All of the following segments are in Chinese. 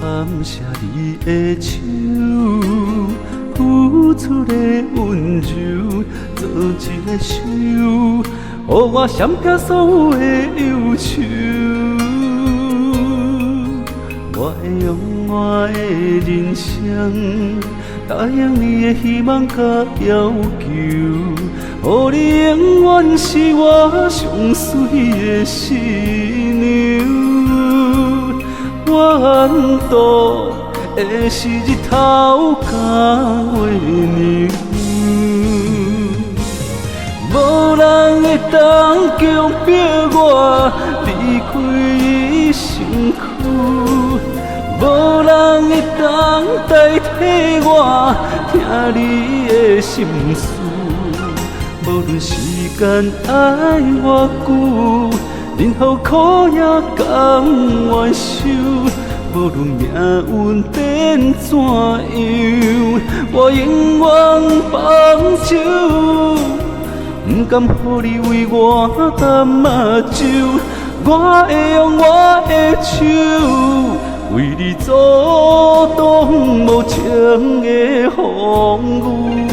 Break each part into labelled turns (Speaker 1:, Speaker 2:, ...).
Speaker 1: 感谢你的手，付出的温柔，做一个手，予我闪避所有的忧愁。我会用我的人生，答应你的希望甲要求，予你永远是我上水的新娘。远渡的是日头甲月亮，无人会当强迫我离开伊身躯，无人会当代替我听你的心事。无论时间爱偌久，任何苦也甘愿受。无论命运变怎样，我永远放手，不甘予你为我担目睭。我会用我的手，为你阻挡无情的风雨。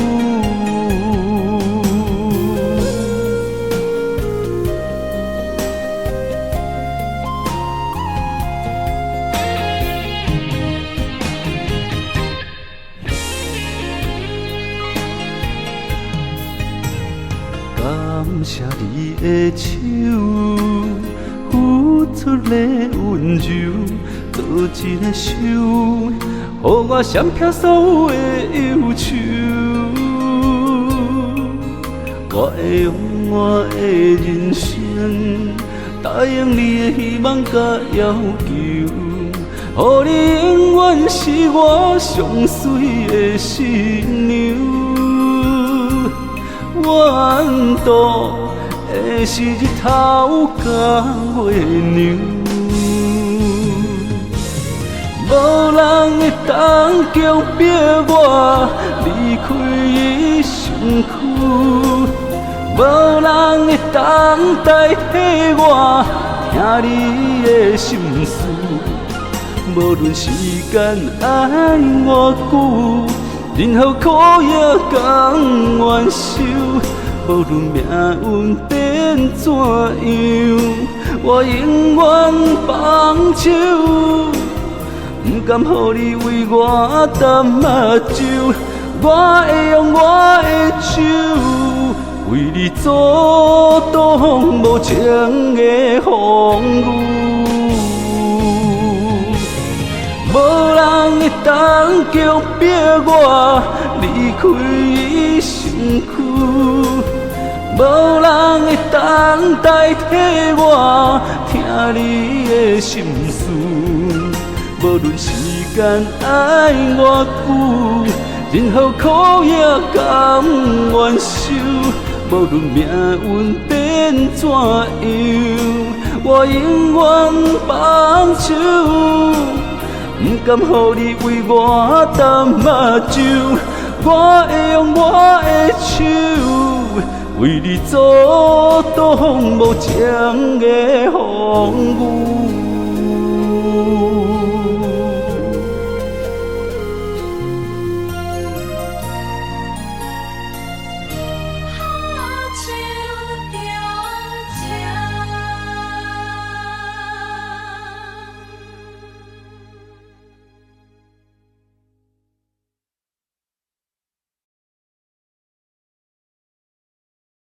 Speaker 1: 感谢你的手，付出的温柔，做一个手，予我闪避所有的忧愁。我会用我的人生，答应你的希望甲要求，予你永远是我上水的新娘。远渡的是日头甲月亮，无人会当强迫我离开伊身躯，无人会当代替我听你的心事。无论时间爱偌久，任何苦也甘愿受。无论命运变怎样，我永远放手，不甘予你为我担目睭。我会用我的手，为你阻挡无情的风雨。无人会当强迫我离开伊身躯，无人会当代替我听你的心事。无论时间爱偌久，任何苦也甘愿受。无论命运变怎样，我永远放手，不甘予你为我担目睭。我会用我的手，为你阻挡无情的风雨。